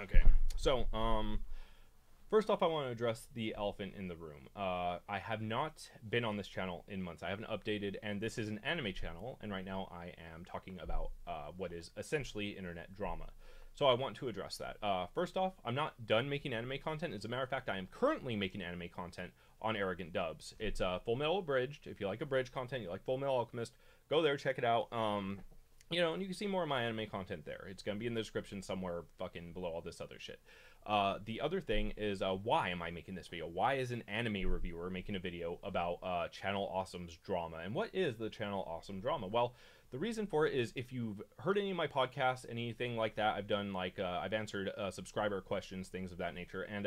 Okay, so first off, I want to address the elephant in the room. I have not been on this channel in months. I haven't updated, and this is an anime channel, and right now I am talking about what is essentially internet drama. So I want to address that. First off, I'm not done making anime content. As a matter of fact, I am currently making anime content on Arrogant Dubs. It's Full Metal Abridged. If you like abridged content, you like Full Metal Alchemist, go there, check it out. And you can see more of my anime content there. It's going to be in the description somewhere fucking below all this other shit. The other thing is, why am I making this video? Why is an anime reviewer making a video about Channel Awesome's drama? And what is the Channel Awesome drama? Well, the reason for it is, if you've heard any of my podcasts, anything like that, I've done I've answered subscriber questions, things of that nature. And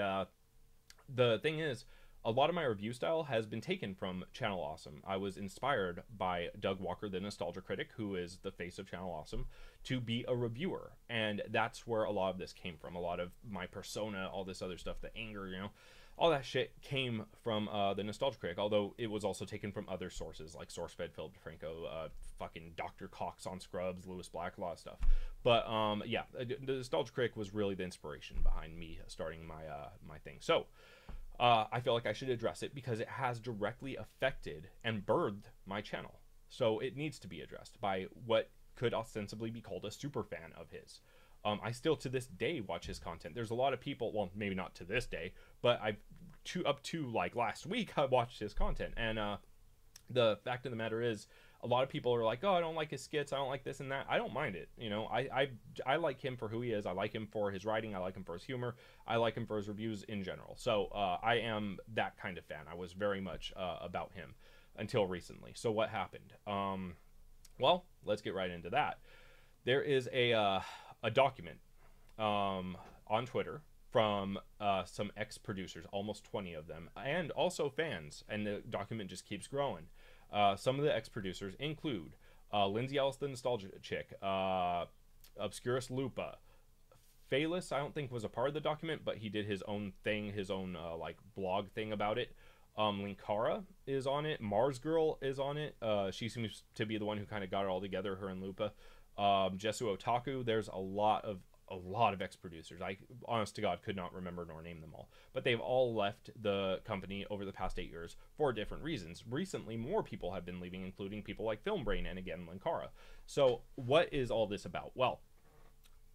the thing is, a lot of my review style has been taken from Channel Awesome. I was inspired by Doug Walker, the Nostalgia Critic, who is the face of Channel Awesome, to be a reviewer. And that's where a lot of this came from. A lot of my persona, all this other stuff, the anger, all that shit came from the Nostalgia Critic, although it was also taken from other sources, like SourceFed, Philip DeFranco, fucking Dr. Cox on Scrubs, Lewis Black, a lot of stuff. But yeah, the Nostalgia Critic was really the inspiration behind me starting my thing. So I feel like I should address it because it has directly affected and birthed my channel. So it needs to be addressed by what could ostensibly be called a super fan of his. I still to this day watch his content. There's a lot of people, well, maybe not to this day, but up to like last week, I watched his content. And the fact of the matter is, a lot of people are like, oh, I don't like his skits, I don't like this and that. I don't mind it. I like him for who he is. I like him for his writing. I like him for his humor. I like him for his reviews in general. So I am that kind of fan. I was very much about him until recently. So what happened? Well, let's get right into that. There is a document on Twitter from some ex-producers, almost 20 of them, and also fans, and the document just keeps growing. Some of the ex-producers include Lindsay Ellis, the Nostalgia Chick, Obscurus Lupa, Phaelus, I don't think was a part of the document, but he did his own thing, his own blog thing about it. Linkara is on it. Mars Girl is on it. She seems to be the one who kind of got it all together, her and Lupa. Jesu Otaku. There's a lot of ex-producers. I, honest to God, could not remember nor name them all. But they've all left the company over the past 8 years for different reasons. Recently, more people have been leaving, including people like Film Brain and, again, Linkara. So what is all this about? Well,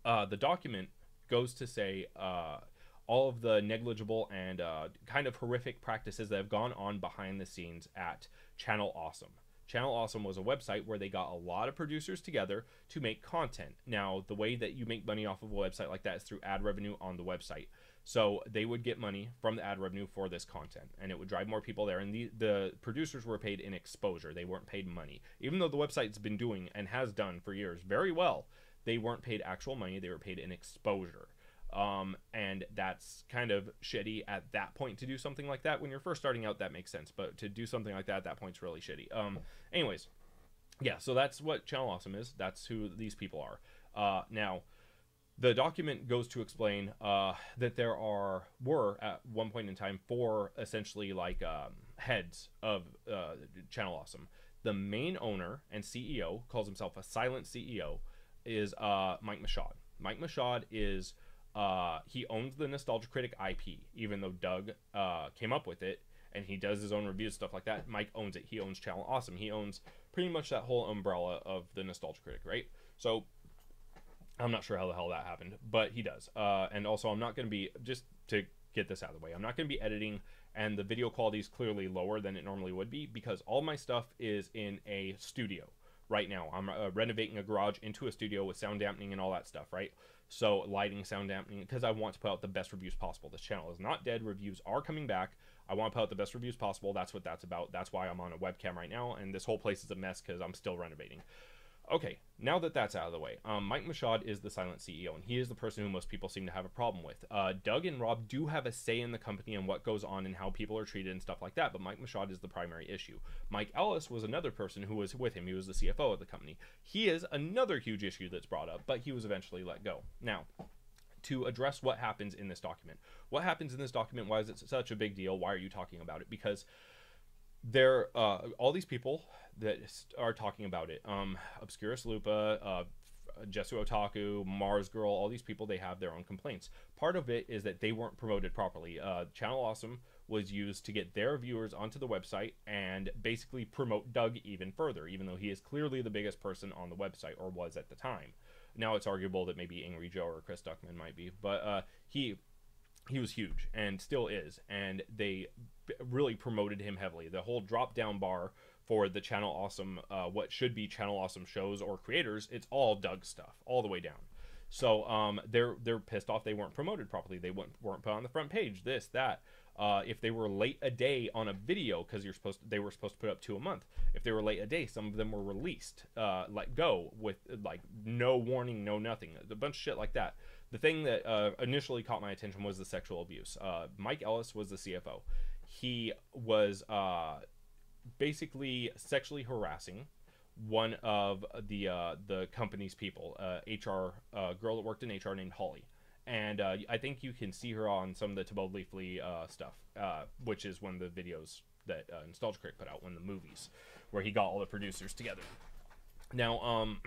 the document goes to say all of the negligible and kind of horrific practices that have gone on behind the scenes at Channel Awesome. Channel Awesome was a website where they got a lot of producers together to make content. Now, the way that you make money off of a website like that is through ad revenue on the website. So they would get money from the ad revenue for this content, and it would drive more people there. And the producers were paid in exposure. They weren't paid money. Even though the website's been doing and has done for years very well, they weren't paid actual money. They were paid in exposure. And that's kind of shitty at that point to do something like that. When you're first starting out, that makes sense, but to do something like that at that point is really shitty. Anyways, yeah, so that's what Channel Awesome is. That's who these people are. Now, the document goes to explain that there were at one point in time 4 essentially heads of Channel Awesome. The main owner and CEO calls himself a silent CEO is Mike Machad. Mike Machad is he owns the Nostalgia Critic IP, even though Doug came up with it, and he does his own reviews, stuff like that. Mike owns it. He owns Channel Awesome. He owns pretty much that whole umbrella of the Nostalgia Critic, right? So I'm not sure how the hell that happened, but he does. And also, I'm not going to be, just to get this out of the way, I'm not going to be editing, and the video quality is clearly lower than it normally would be, because all my stuff is in a studio right now. I'm renovating a garage into a studio with sound dampening and all that stuff, right? So lighting, sound dampening, because I want to put out the best reviews possible. This channel is not dead. Reviews are coming back. I want to put out the best reviews possible. That's what that's about. That's why I'm on a webcam right now, and this whole place is a mess because I'm still renovating. Okay, now that that's out of the way, Mike Machad is the silent CEO, and he is the person who most people seem to have a problem with. Doug and Rob do have a say in the company and what goes on and how people are treated and stuff like that, but Mike Machad is the primary issue. Mike Ellis was another person who was with him. He was the CFO of the company. He is another huge issue that's brought up, but he was eventually let go. Now, to address what happens in this document. What happens in this document? Why is it such a big deal? Why are you talking about it? Because there all these people that are talking about it, Obscurus Lupa, Jesu Otaku, Mars Girl, all these people, they have their own complaints. Part of it is that they weren't promoted properly. Channel Awesome was used to get their viewers onto the website and basically promote Doug even further, even though he is clearly the biggest person on the website, or was at the time. Now it's arguable that maybe Angry Joe or Chris Duckman might be, but he was huge and still is, and they really promoted him heavily. The whole drop down bar for the Channel Awesome, what should be Channel Awesome shows or creators, it's all Doug stuff all the way down. So they're pissed off they weren't promoted properly. They weren't put on the front page. This, that. If they were late a day on a video, because they were supposed to put up 2 a month. If they were late a day, some of them were released, let go with like no warning, no nothing, a bunch of shit like that. The thing that initially caught my attention was the sexual abuse. Mike Ellis was the CFO. He was basically sexually harassing one of the company's people, HR girl that worked in HR named Holly. And I think you can see her on some of the To Boldly Flee stuff, which is one of the videos that Nostalgia Critic put out, one of the movies, where he got all the producers together. Now,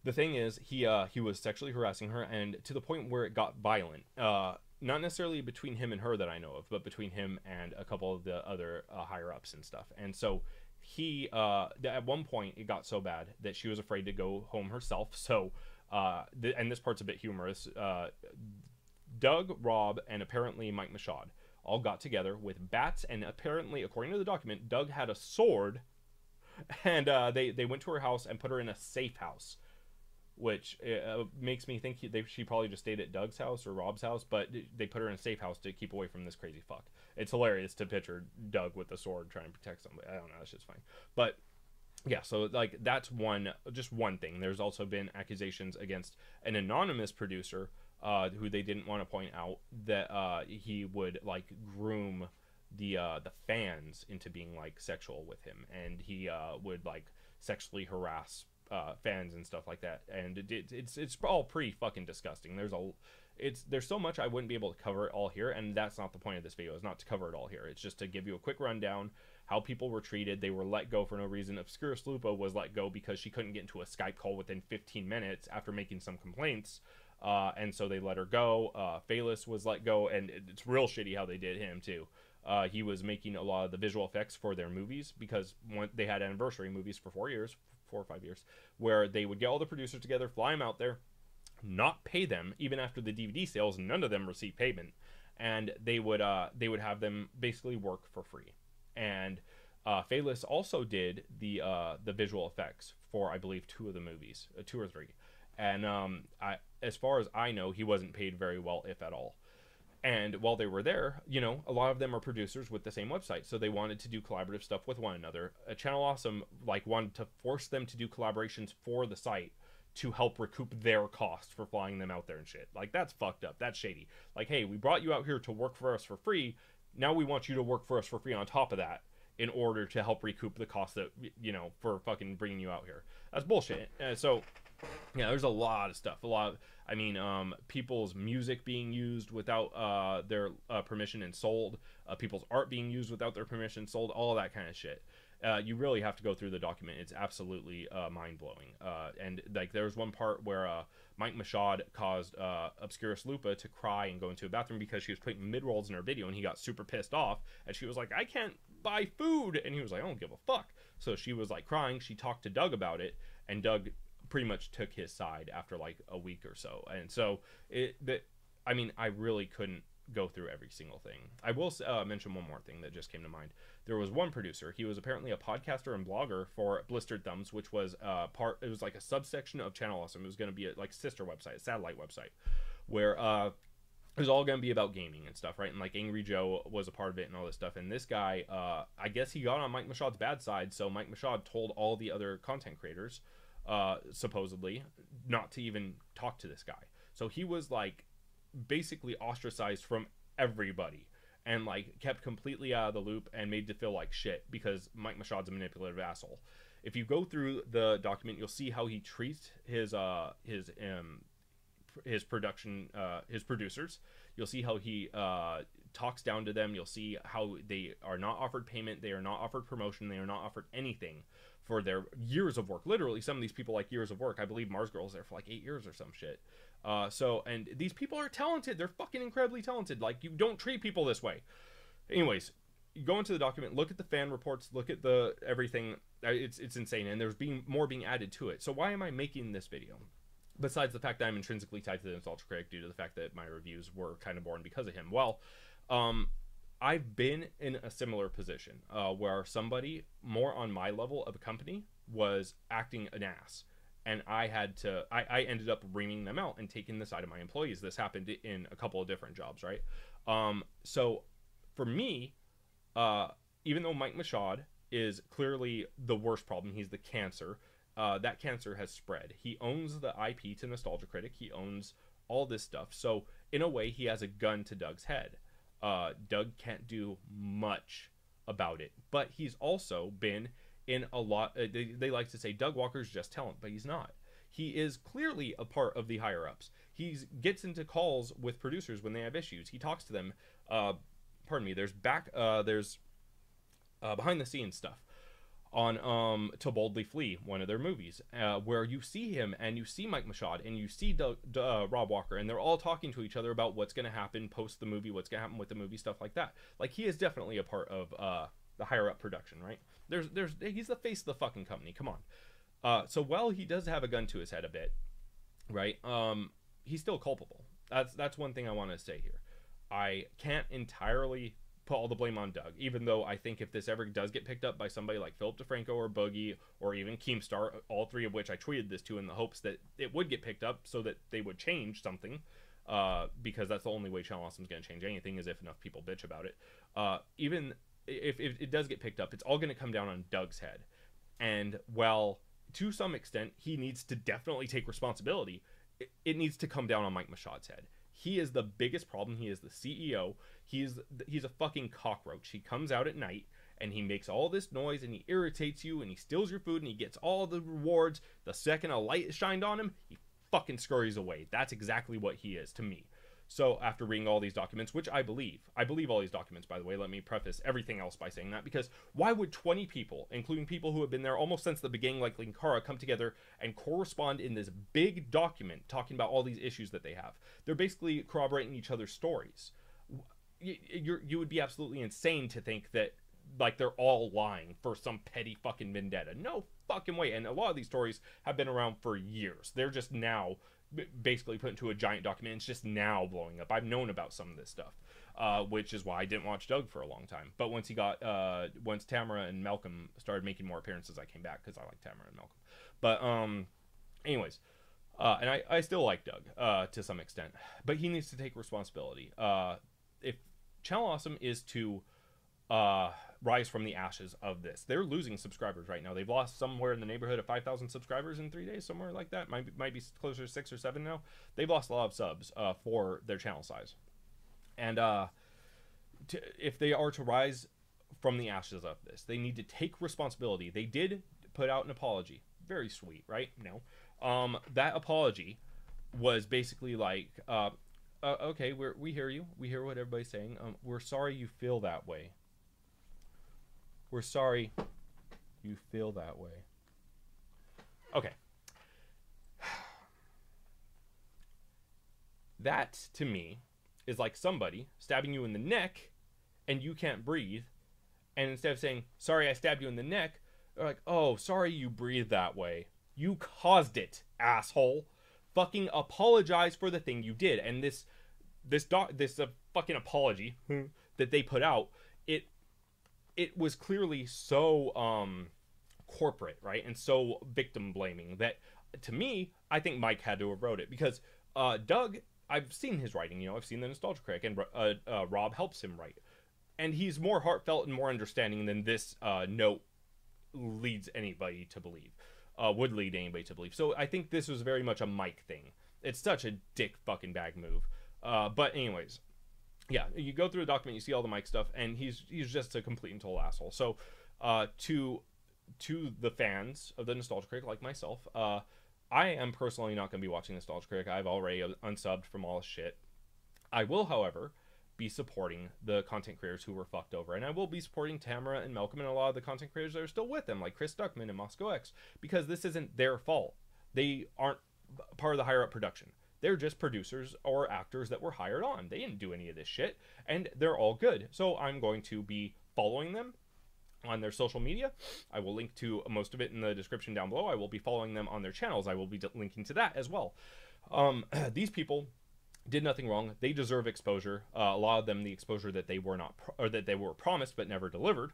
the thing is, he was sexually harassing her, and to the point where it got violent. Not necessarily between him and her that I know of, but between him and a couple of the other higher-ups and stuff. And so he, at one point, it got so bad that she was afraid to go home herself, so... and this part's a bit humorous. Doug, Rob, and apparently Mike Machad all got together with bats, and apparently, according to the document, Doug had a sword, and they went to her house and put her in a safe house, which makes me think she probably just stayed at Doug's house or Rob's house, but they put her in a safe house to keep away from this crazy fuck. It's hilarious to picture Doug with a sword trying to protect somebody. I don't know, that's just fine. But yeah, so like that's just one thing. There's also been accusations against an anonymous producer who they didn't want to point out, that he would like groom the fans into being like sexual with him, and he would like sexually harass fans and stuff like that. And it's all pretty fucking disgusting. There's so much I wouldn't be able to cover it all here, and that's not the point of this video. Is not to cover it all here. It's just to give you a quick rundown how people were treated. They were let go for no reason. Obscura Slupa was let go because she couldn't get into a Skype call within 15 minutes after making some complaints, and so they let her go. Phaelus was let go, and it's real shitty how they did him too. He was making a lot of the visual effects for their movies, because they had anniversary movies for 4 or 5 years, where they would get all the producers together, fly them out there, not pay them even after the DVD sales. None of them received payment, and they would have them basically work for free. And Phaelus also did the visual effects for, I believe, 2 of the movies, 2 or 3. And as far as I know, he wasn't paid very well, if at all. And while they were there, a lot of them are producers with the same website, so they wanted to do collaborative stuff with one another. Channel Awesome wanted to force them to do collaborations for the site to help recoup their cost for flying them out there and shit. Like, that's fucked up. That's shady. Like, hey, we brought you out here to work for us for free. Now we want you to work for us for free on top of that, in order to help recoup the cost that, for fucking bringing you out here. That's bullshit. So, yeah, there's a lot of stuff. People's music being used without their permission and sold. People's art being used without their permission, sold. All that kind of shit. You really have to go through the document. It's absolutely mind-blowing. And like, there was one part where Mike Machad caused Obscura Slupa to cry and go into a bathroom because she was putting mid-rolls in her video, and he got super pissed off, and she was like, I can't buy food, and he was like, I don't give a fuck. So she was like crying. She talked to Doug about it, and Doug pretty much took his side after like a week or so. And so I really couldn't go through every single thing. I will mention one more thing that just came to mind. There was one producer. He was apparently a podcaster and blogger for Blistered Thumbs, which was it was like a subsection of Channel Awesome. It was going to be a sister website, a satellite website, where it was all going to be about gaming and stuff, right? And like Angry Joe was a part of it and all this stuff. And this guy, I guess he got on Mike Machad's bad side, so Mike Machad told all the other content creators, supposedly, not to even talk to this guy. So he was like basically ostracized from everybody, and like kept completely out of the loop, and made to feel like shit because Mike Machad's a manipulative asshole. If you go through the document, you'll see how he treats his production, his producers. You'll see how he talks down to them. You'll see how they are not offered payment, they are not offered promotion, they are not offered anything for their years of work. Literally, some of these people like years of work. I believe Mars Girl's there for like 8 years or some shit. And these people are talented. They're fucking incredibly talented. Like, you don't treat people this way. Anyways, you go into the document, look at the fan reports, look at the everything. It's insane, and there's more being added to it. So why am I making this video? Besides the fact that I'm intrinsically tied to the Nostalgia Critic due to the fact that my reviews were kind of born because of him. Well, I've been in a similar position where somebody more on my level of a company was acting an ass. And I ended up reaming them out and taking the side of my employees. This happened in a couple of different jobs, right? So for me, even though Mike Machad is clearly the worst problem, he's the cancer, that cancer has spread. He owns the IP to Nostalgia Critic. He owns all this stuff. So in a way, he has a gun to Doug's head. Doug can't do much about it, but he's also been in a lot. They like to say Doug Walker's just talent, but he's not. He is clearly a part of the higher ups. He gets into calls with producers when they have issues. He talks to them. Pardon me. There's behind the scenes stuff on To Boldly Flee, one of their movies, where you see him and you see Mike Machad and you see Rob Walker, and they're all talking to each other about what's going to happen post the movie, what's going to happen with the movie, stuff like that. Like, he is definitely a part of the higher up production, right? He's the face of the fucking company. Come on. So while he does have a gun to his head a bit, right? He's still culpable. That's one thing I want to say here. I can't entirely put all the blame on Doug, even though I think if this ever does get picked up by somebody like Philip DeFranco or Boogie or even Keemstar, all three of which I tweeted this to in the hopes that it would get picked up so that they would change something, because that's the only way Channel Awesome is going to change anything, is if enough people bitch about it. Even if it does get picked up, it's all going to come down on Doug's head. And while to some extent he needs to definitely take responsibility, it needs to come down on Mike Machad's head. He is the biggest problem. He is the CEO. He's a fucking cockroach. He comes out at night and he makes all this noise and he irritates you and he steals your food and he gets all the rewards. The second a light is shined on him, he fucking scurries away. That's exactly what he is to me. So after reading all these documents, which I believe all these documents, by the way, let me preface everything else by saying that, because why would 20 people, including people who have been there almost since the beginning, like Linkara, come together and correspond in this big document talking about all these issues that they have? They're basically corroborating each other's stories. You would be absolutely insane to think that, like, they're all lying for some petty fucking vendetta. No fucking way. And a lot of these stories have been around for years. They're just now basically put into a giant document. It's just now blowing up. I've known about some of this stuff, which is why I didn't watch Doug for a long time. But once once Tamara and Malcolm started making more appearances, I came back because I like Tamara and Malcolm. But anyways, and I still like Doug to some extent, but he needs to take responsibility. If Channel Awesome is to rise from the ashes of this, they're losing subscribers right now. They've lost somewhere in the neighborhood of 5,000 subscribers in 3 days, somewhere like that. Might be closer to 6 or 7 now. They've lost a lot of subs for their channel size, and if they are to rise from the ashes of this, they need to take responsibility. They did put out an apology, very sweet, right? No, that apology was basically like, okay, we hear you, we hear what everybody's saying. We're sorry you feel that way. We're sorry you feel that way. Okay. That, to me, is like somebody stabbing you in the neck and you can't breathe. And instead of saying, sorry I stabbed you in the neck, they're like, oh, sorry you breathe that way. You caused it, asshole. Fucking apologize for the thing you did. And this fucking apology that they put out, it was clearly so corporate, right? And so victim blaming that, to me, I think Mike had to have wrote it, because Doug, I've seen his writing, I've seen the Nostalgia Critic, and Rob helps him write. And he's more heartfelt and more understanding than this note leads anybody to believe, would lead anybody to believe. So I think this was very much a Mike thing. It's such a dick fucking bag move. But anyways, yeah, you go through the document, you see all the Mike stuff, and he's just a complete and total asshole. So to the fans of the Nostalgia Critic, like myself, I am personally not going to be watching Nostalgia Critic. I've already unsubbed from all this shit. I will, however, be supporting the content creators who were fucked over. And I will be supporting Tamara and Malcolm and a lot of the content creators that are still with them, like Chris Duckman and Moscow X, because this isn't their fault. They aren't part of the higher up production. They're just producers or actors that were hired on. They didn't do any of this shit, and they're all good. So I'm going to be following them on their social media. I will link to most of it in the description down below. I will be following them on their channels. I will be linking to that as well. These people did nothing wrong. They deserve exposure. A lot of them, the exposure that they were not, or that they were promised but never delivered.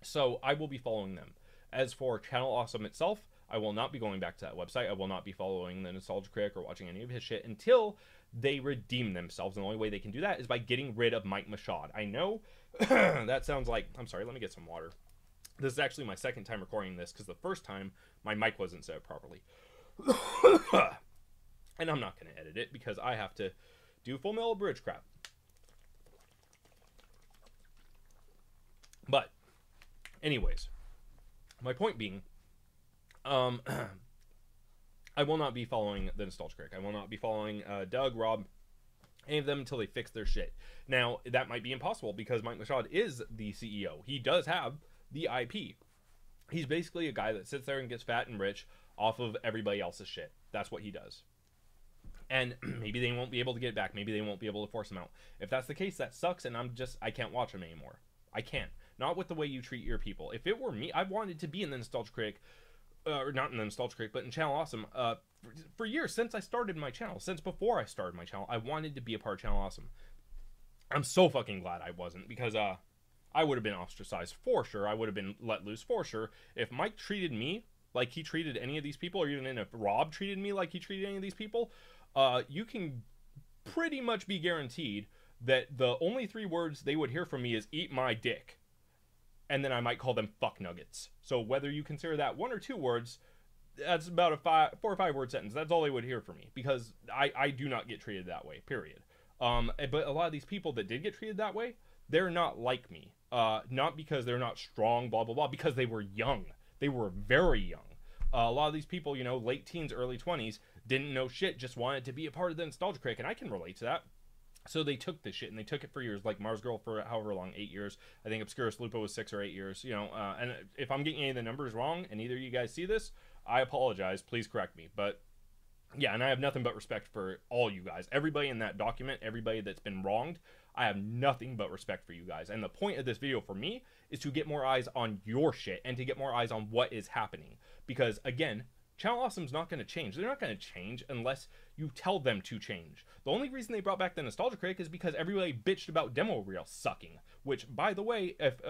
So I will be following them. As for Channel Awesome itself, I will not be going back to that website. I will not be following the Nostalgia Critic or watching any of his shit until they redeem themselves. And the only way they can do that is by getting rid of Mike Machad. I know that sounds like... I'm sorry, let me get some water. This is actually my second time recording this because the first time my mic wasn't set up properly. And I'm not going to edit it because I have to do Full Metal Bridge crap. But, anyways, my point being... I will not be following the Nostalgia Critic. I will not be following Doug, Rob, any of them until they fix their shit. Now, that might be impossible because Mike Machad is the CEO. He does have the IP. He's basically a guy that sits there and gets fat and rich off of everybody else's shit. That's what he does. And maybe they won't be able to get it back. Maybe they won't be able to force him out. If that's the case, that sucks, and I can't watch him anymore. I can't. Not with the way you treat your people. If it were me, I wanted to be in the Nostalgia Critic, or not in the Nostalgia Critic, but in Channel Awesome, for years, since I started my channel, since before I started my channel, I wanted to be a part of Channel Awesome. I'm so fucking glad I wasn't, because I would have been ostracized for sure. I would have been let loose for sure. If Mike treated me like he treated any of these people, or even if Rob treated me like he treated any of these people, you can pretty much be guaranteed that the only 3 words they would hear from me is "eat my dick." And then I might call them fuck nuggets. So whether you consider that 1 or 2 words, that's about a 4 or 5 word sentence. That's all they would hear from me, because I do not get treated that way, period. But a lot of these people that did get treated that way, they're not like me. Not because they're not strong, blah, blah, blah, because they were young. They were very young. A lot of these people, you know, late teens, early 20s, didn't know shit, just wanted to be a part of the Nostalgia Critic, and I can relate to that. So they took this shit, and they took it for years, like Mars Girl for however long, 8 years. I think Obscurus Lupo was 6 or 8 years, you know, and if I'm getting any of the numbers wrong, and either of you guys see this, I apologize, please correct me, but yeah, and I have nothing but respect for all you guys. Everybody in that document, everybody that's been wronged, I have nothing but respect for you guys, and the point of this video for me is to get more eyes on your shit, and to get more eyes on what is happening, because, again, Channel Awesome's not going to change. They're not going to change unless you tell them to change. The only reason they brought back the Nostalgia Critic is because everybody bitched about demo reel sucking. Which, by the way, if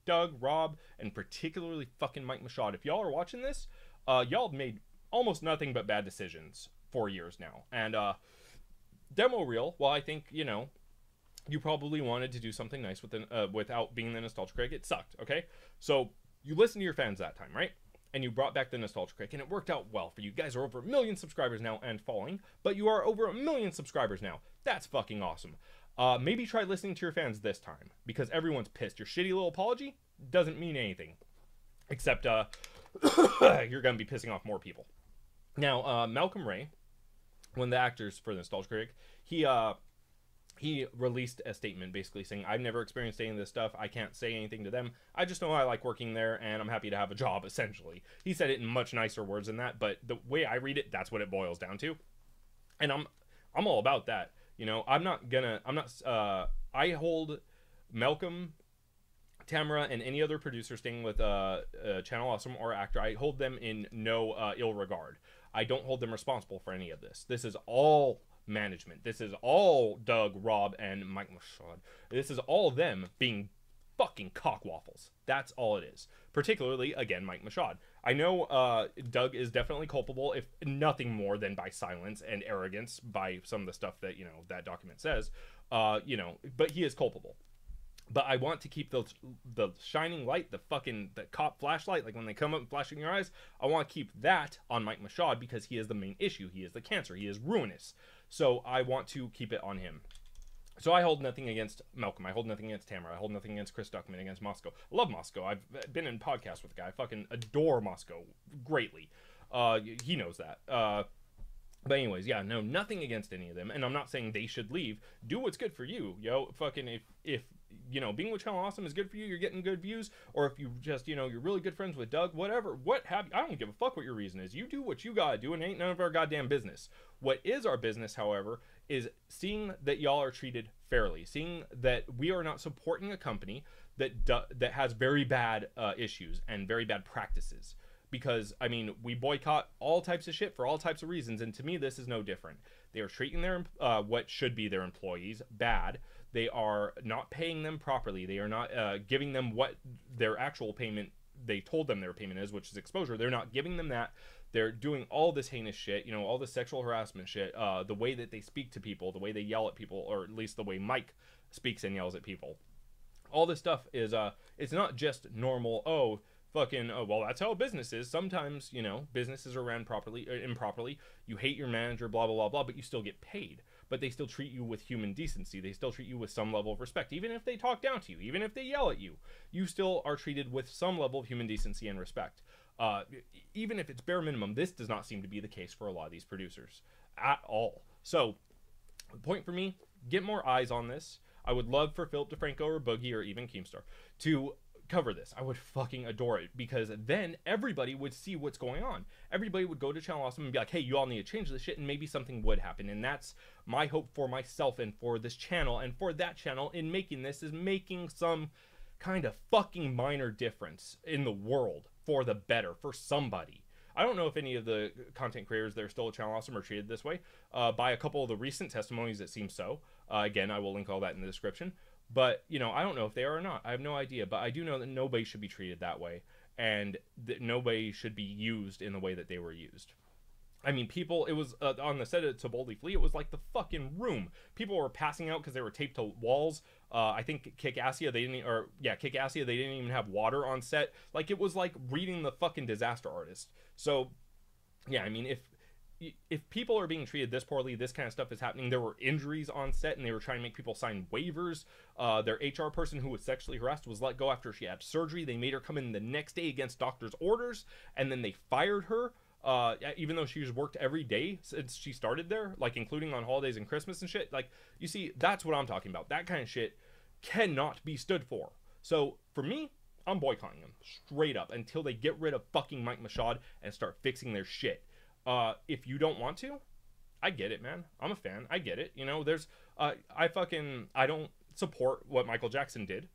Doug, Rob, and particularly fucking Mike Machad, if y'all are watching this, y'all have made almost nothing but bad decisions for years now. And demo reel, well, I think, you know, you probably wanted to do something nice with without being the Nostalgia Critic. It sucked, okay? So you listened to your fans that time, right? And you brought back the Nostalgia Critic, and it worked out well for you. You guys are over 1 million subscribers now and falling, but you are over 1 million subscribers now. That's fucking awesome. Maybe try listening to your fans this time, because everyone's pissed. Your shitty little apology doesn't mean anything, except you're going to be pissing off more people. Now, Malcolm Ray, one of the actors for the Nostalgia Critic, he released a statement basically saying, I've never experienced any of this stuff. I can't say anything to them. I just know I like working there, and I'm happy to have a job, essentially. He said it in much nicer words than that, but the way I read it, that's what it boils down to. And I'm all about that. You know, I hold Malcolm, Tamara, and any other producer staying with Channel Awesome or actor, I hold them in no ill regard. I don't hold them responsible for any of this. This is all management. This is all Doug, Rob, and Mike Machad. This is all them being fucking cockwaffles. That's all it is. Particularly, again, Mike Machad. I know Doug is definitely culpable, if nothing more than by silence and arrogance, by some of the stuff that, you know, that document says. You know, but he is culpable. But I want to keep the shining light, the cop flashlight, like when they come up and flash in your eyes, I want to keep that on Mike Machad, because he is the main issue. He is the cancer. He is ruinous. So I want to keep it on him. So I hold nothing against Malcolm. I hold nothing against Tamara. I hold nothing against Chris Duckman, against Moscow. I love Moscow. I've been in podcasts with the guy. I fucking adore Moscow greatly. He knows that. But anyways, yeah, no, nothing against any of them, and I'm not saying they should leave. Do what's good for you, yo. Fucking if you know being with Channel Awesome is good for you, you're getting good views, or if you just you're really good friends with Doug, whatever, what have you, I don't give a fuck what your reason is. You do what you gotta do, and ain't none of our goddamn business. What is our business, however, is seeing that y'all are treated fairly, seeing that we are not supporting a company that has very bad issues and very bad practices. Because I mean, we boycott all types of shit for all types of reasons, and to me, this is no different. They are treating their what should be their employees bad. They are not paying them properly. They are not giving them what their actual payment they told them their payment is, which is exposure. They're not giving them that. They're doing all this heinous shit, all this sexual harassment shit, the way that they speak to people, the way they yell at people, or at least the way Mike speaks and yells at people. All this stuff is it's not just normal, well, that's how business is. Sometimes businesses are ran improperly. You hate your manager, blah blah blah blah, but you still get paid. But they still treat you with human decency. They still treat you with some level of respect. Even if they talk down to you, even if they yell at you, you still are treated with some level of human decency and respect. Even if it's bare minimum, this does not seem to be the case for a lot of these producers at all. So the point for me, get more eyes on this. I would love for Philip DeFranco or Boogie or even Keemstar to cover this. I would fucking adore it, because then everybody would see what's going on. Everybody would go to Channel Awesome and be like, hey, you all need to change this shit, and maybe something would happen. And that's my hope for myself and for this channel and for that channel in making this, is making some kind of fucking minor difference in the world for the better, for somebody. I don't know if any of the content creators that are still at Channel Awesome are treated this way. By a couple of the recent testimonies, it seems so. Again, I will link all that in the description. But, I don't know if they are or not. I have no idea. But I do know that nobody should be treated that way. And that nobody should be used in the way that they were used. I mean, people, it was on the set of To Boldly Flee, it was like the fucking room. People were passing out because they were taped to walls. I think Kick-Assia, they didn't even have water on set. Like, it was like reading the fucking Disaster Artist. So, yeah, I mean, if people are being treated this poorly, this kind of stuff is happening. There were injuries on set, and they were trying to make people sign waivers. Their HR person who was sexually harassed was let go after she had surgery. They made her come in the next day against doctor's orders, and then they fired her. Even though she's worked every day since she started there, like including on holidays and Christmas and shit. Like, you see, that's what I'm talking about. That kind of shit cannot be stood for. So for me, I'm boycotting them straight up until they get rid of fucking Mike Machad and start fixing their shit. If you don't want to, I get it, man. I'm a fan. I get it. There's I don't support what Michael Jackson did,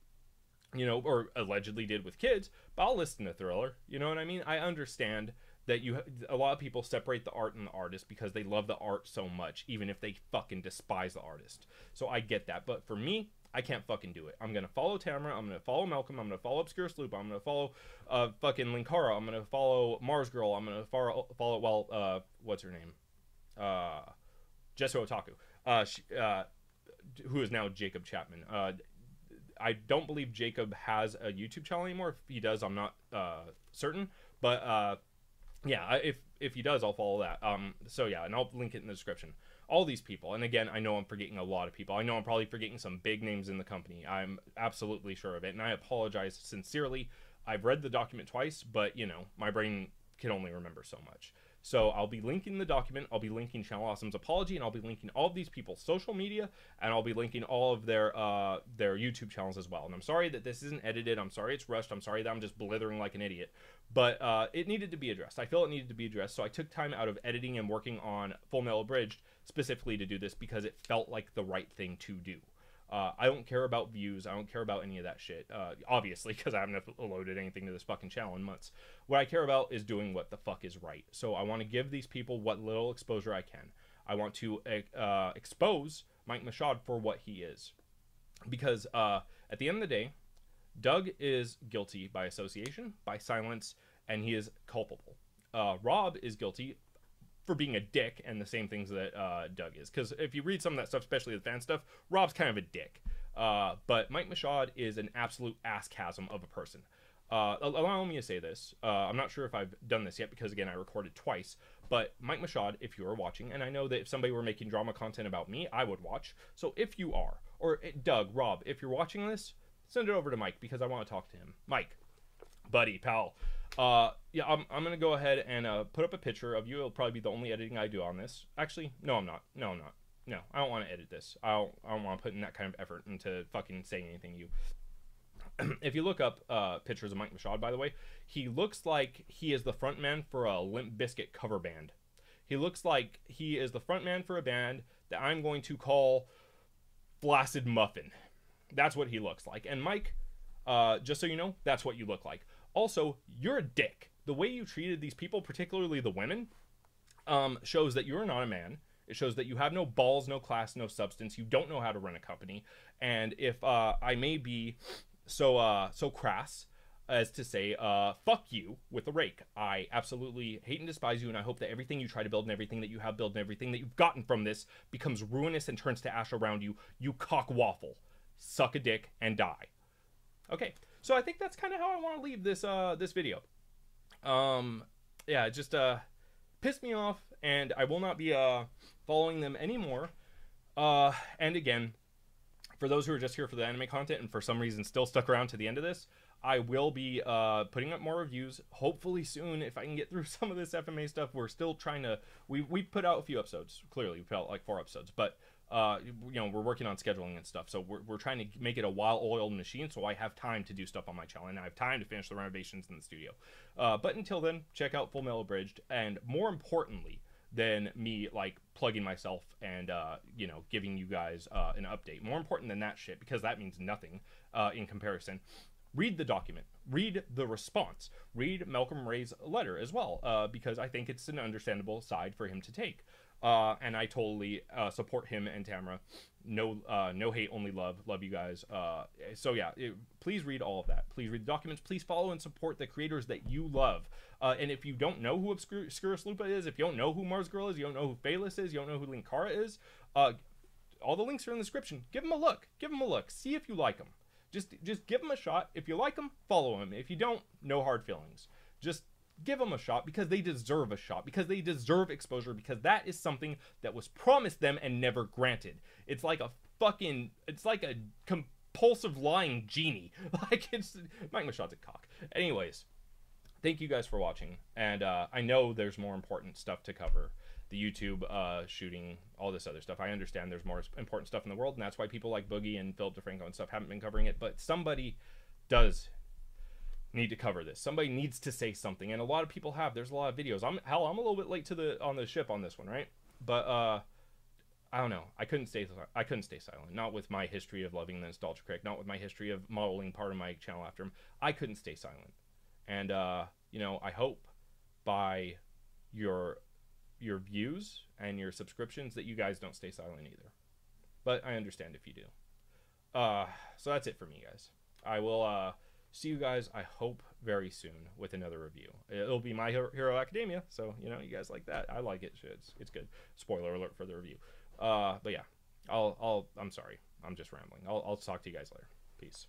or allegedly did with kids, but I'll listen to Thriller. You know what I mean? I understand that a lot of people separate the art and the artist because they love the art so much, even if they fucking despise the artist. So I get that. But for me, I can't fucking do it. I'm going to follow Tamara. I'm going to follow Malcolm. I'm going to follow Obscure Sloop. I'm going to follow fucking Linkara. I'm going to follow Mars Girl. I'm going to follow what's her name? Jesso Otaku. Who is now Jacob Chapman. I don't believe Jacob has a YouTube channel anymore. If he does, I'm not certain. But yeah, if he does, I'll follow that. So yeah, and I'll link it in the description. All these people, and again, I know I'm forgetting a lot of people. I know I'm probably forgetting some big names in the company. I'm absolutely sure of it, and I apologize sincerely. I've read the document twice, but my brain can only remember so much. So I'll be linking the document, I'll be linking Channel Awesome's apology, and I'll be linking all of these people's social media, and I'll be linking all of their YouTube channels as well. And I'm sorry that this isn't edited, I'm sorry it's rushed, I'm sorry that I'm just blithering like an idiot, but it needed to be addressed. I feel it needed to be addressed, so I took time out of editing and working on Full Metal Abridged specifically to do this because it felt like the right thing to do. I don't care about views. I don't care about any of that shit. Obviously, because I haven't uploaded anything to this fucking channel in months. What I care about is doing what the fuck is right. So I want to give these people what little exposure I can. I want to expose Mike Machad for what he is. Because at the end of the day, Doug is guilty by association, by silence, and he is culpable. Rob is guilty for being a dick and the same things that Doug is. Because if you read some of that stuff, especially the fan stuff, Rob's kind of a dick. But Mike Machad is an absolute ass-chasm of a person. Allow me to say this. I'm not sure if I've done this yet because, again, I recorded twice. But Mike Machad, if you are watching, and I know that if somebody were making drama content about me, I would watch. So if you are, or Doug, Rob, if you're watching this, send it over to Mike because I want to talk to him. Mike, buddy, pal. Yeah, I'm gonna go ahead and put up a picture of you. It'll probably be the only editing I do on this. Actually, no, I'm not. No, I'm not. No, I don't want to edit this. I don't want to put in that kind of effort into fucking saying anything to you. If you look up pictures of Mike Machado, by the way, he looks like he is the frontman for a Limp Bizkit cover band. He looks like he is the frontman for a band that I'm going to call Flaccid Muffin. That's what he looks like. And Mike, just so you know, that's what you look like. Also, you're a dick. The way you treated these people, particularly the women, shows that you're not a man. It shows that you have no balls, no class, no substance. You don't know how to run a company. And if I may be so crass as to say, fuck you with a rake. I absolutely hate and despise you, and I hope that everything you try to build and everything that you have built and everything that you've gotten from this becomes ruinous and turns to ash around you, you cock waffle. Suck a dick and die. Okay, so I think that's kind of how I want to leave this this video. Yeah, it just pissed me off, and I will not be following them anymore. And again, for those who are just here for the anime content and for some reason still stuck around to the end of this, I will be putting up more reviews, hopefully soon, if I can get through some of this FMA stuff. We're still trying to... We put out a few episodes, clearly. We put out like 4 episodes, but, you know, we're working on scheduling and stuff, so we're trying to make it a well-oiled machine, so I have time to do stuff on my channel, and I have time to finish the renovations in the studio. But until then, check out Full Metal Abridged, and more importantly than me, like, plugging myself and, you know, giving you guys an update. More important than that shit, because that means nothing in comparison. Read the document. Read the response. Read Malcolm Ray's letter as well, because I think it's an understandable side for him to take. And I totally support him and Tamara. No hate, only love. Love you guys. So yeah, please read all of that. Please read the documents. Please follow and support the creators that you love. And if you don't know who Obscurus Lupa is, if you don't know who Mars Girl is, you don't know who Phaelus is, you don't know who Linkara is, all the links are in the description. Give them a look. Give them a look. See if you like them. Just give them a shot. If you like them, follow them. If you don't, no hard feelings. Just give them a shot because they deserve a shot, because they deserve exposure, because that is something that was promised them and never granted. It's like a compulsive lying genie. Like, it's Mike Machado's a cock. Anyways, thank you guys for watching, and I know there's more important stuff to cover. The YouTube shooting, all this other stuff. I understand there's more important stuff in the world, and that's why people like Boogie and Philip DeFranco and stuff haven't been covering it, but somebody does need to cover this. Somebody needs to say something, and a lot of people have. There's a lot of videos. I'm a little bit late to on the ship on this one, right? But I don't know. I couldn't stay silent. Not with my history of loving the Nostalgia Critic, not with my history of modeling part of my channel after him. I couldn't stay silent. And you know, I hope by your views and your subscriptions that you guys don't stay silent either. But I understand if you do. So that's it for me, guys. I will see you guys, I hope, very soon with another review. It'll be My Hero Academia, so, you know, you guys like that. I like it. It's good. Spoiler alert for the review. But yeah, I'm sorry. I'm just rambling. I'll talk to you guys later. Peace.